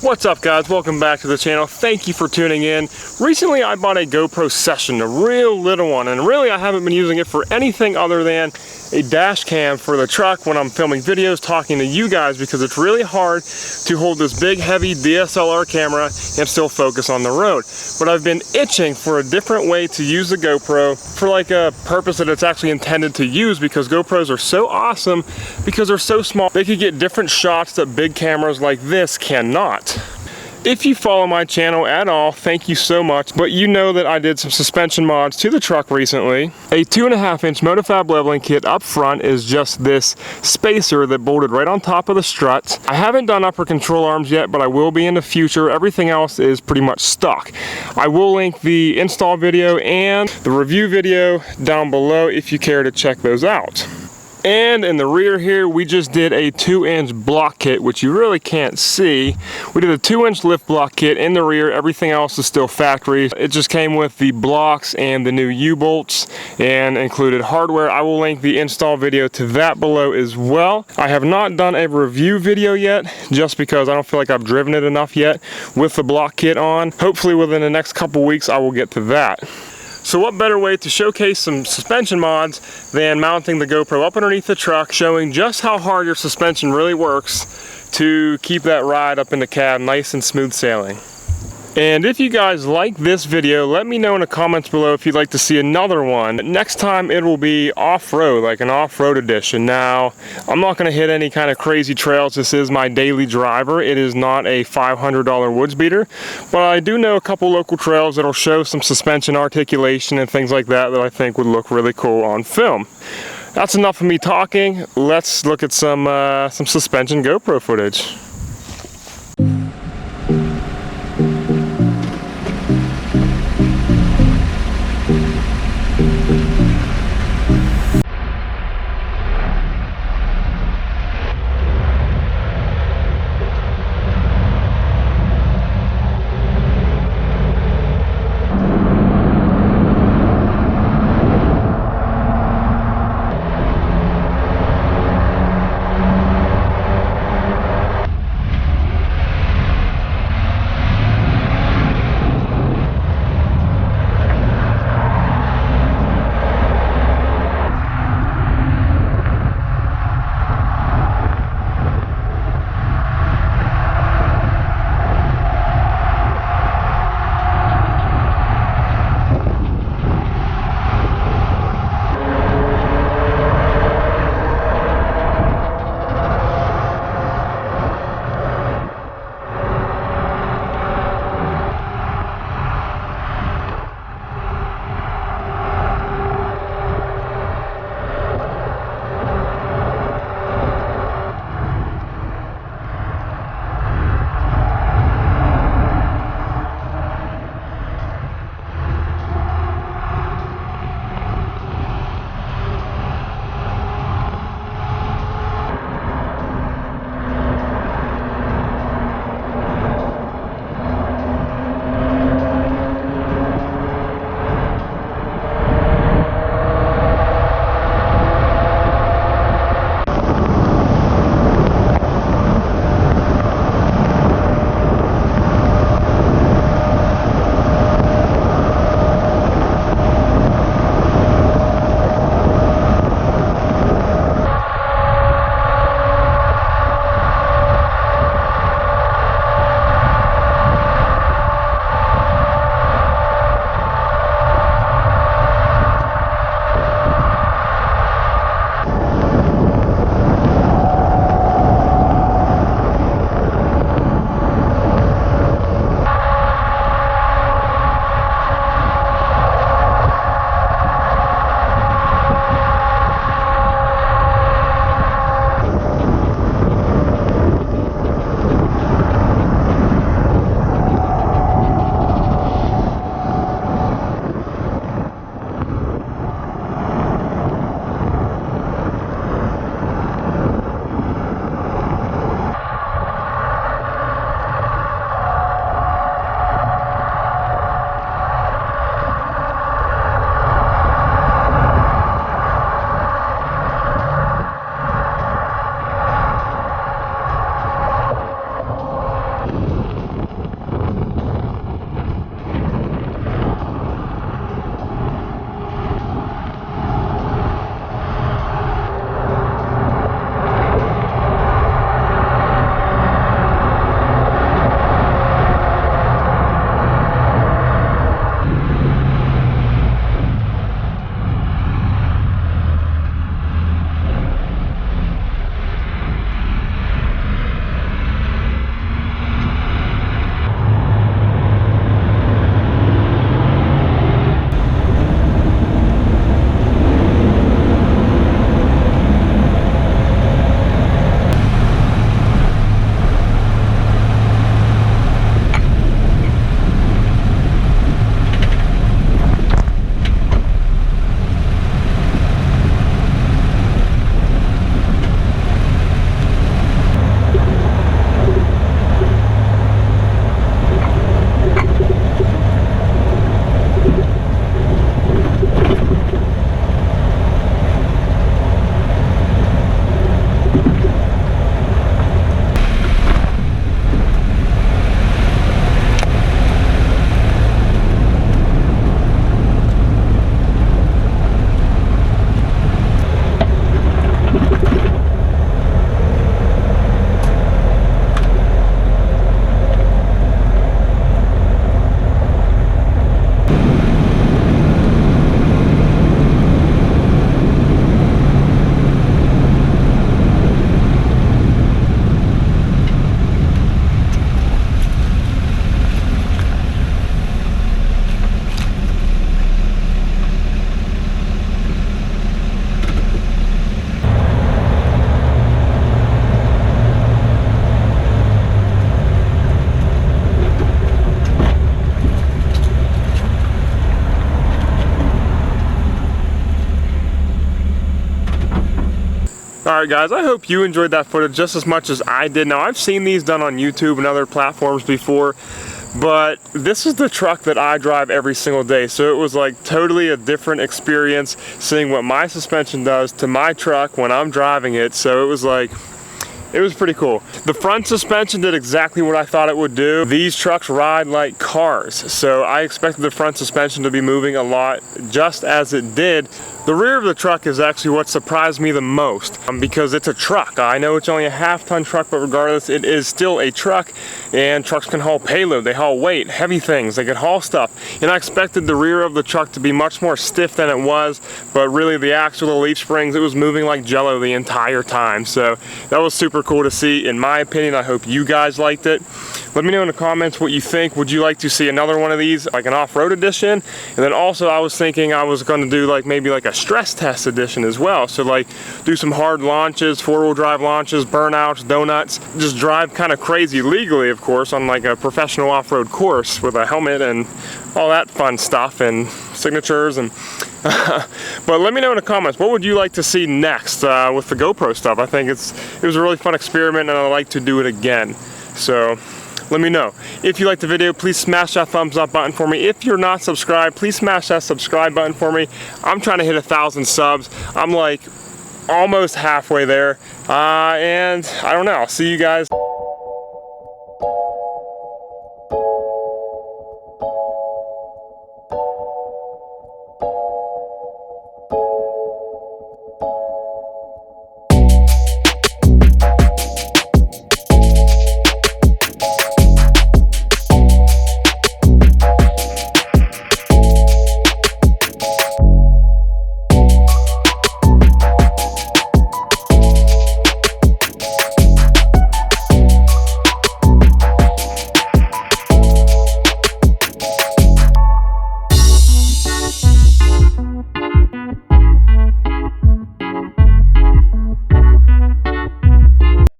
What's up, guys? Welcome back to the channel. Thank you for tuning in. Recently I bought a GoPro Session, a real little one, and really I haven't been using it for anything other than a dash cam for the truck when I'm filming videos, talking to you guys, because it's really hard to hold this big heavy DSLR camera and still focus on the road. But I've been itching for a different way to use the GoPro for like a purpose that it's actually intended to use, because GoPros are so awesome because they're so small. They could get different shots that big cameras like this cannot. If you follow my channel at all, thank you so much, but you know that I did some suspension mods to the truck recently. A 2.5-inch Motofab leveling kit up front is just this spacer that bolted right on top of the struts. I haven't done upper control arms yet, but I will be in the future. Everything else is pretty much stock. I will link the install video and the review video down below if you care to check those out. And in the rear here, we just did a 2-inch block kit, which you really can't see. We did a 2-inch lift block kit in the rear. Everything else is still factory. It just came with the blocks and the new U-bolts and included hardware. I will link the install video to that below as well. I have not done a review video yet, just because I don't feel like I've driven it enough yet with the block kit on. Hopefully within the next couple weeks, I will get to that. So what better way to showcase some suspension mods than mounting the GoPro up underneath the truck, showing just how hard your suspension really works to keep that ride up in the cab nice and smooth sailing. And if you guys like this video, let me know in the comments below if you'd like to see another one. Next time it will be off-road, like an off-road edition. Now, I'm not going to hit any kind of crazy trails. This is my daily driver. It is not a $500 woods beater, but I do know a couple local trails that'll show some suspension articulation and things like that that I think would look really cool on film. That's enough of me talking. Let's look at some suspension GoPro footage. Alright guys, I hope you enjoyed that footage just as much as I did. Now I've seen these done on YouTube and other platforms before, but this is the truck that I drive every single day, so it was like totally a different experience seeing what my suspension does to my truck when I'm driving it. So it was pretty cool. The front suspension did exactly what I thought it would do. These trucks ride like cars, so I expected the front suspension to be moving a lot, just as it did. The rear of the truck is actually what surprised me the most, because it's a truck. I know it's only a half-ton truck, but regardless, it is still a truck, and trucks can haul payload, they haul weight, heavy things, they can haul stuff. And I expected the rear of the truck to be much more stiff than it was, but really the axle, the leaf springs, it was moving like jello the entire time. So that was super cool to see, in my opinion. I hope you guys liked it. Let me know in the comments what you think. Would you like to see another one of these, like an off-road edition? And then also I was thinking I was going to do like maybe like a stress test edition as well. So like do some hard launches, four-wheel drive launches, burnouts, donuts, just drive kind of crazy legally, of course, on like a professional off-road course with a helmet and all that fun stuff and signatures and but let me know in the comments, what would you like to see next with the GoPro stuff? I think it was a really fun experiment, and I'd like to do it again. So let me know. If you liked the video, please smash that thumbs up button for me. If you're not subscribed, please smash that subscribe button for me. I'm trying to hit 1,000 subs. I'm like almost halfway there. And I don't know. I'll see you guys.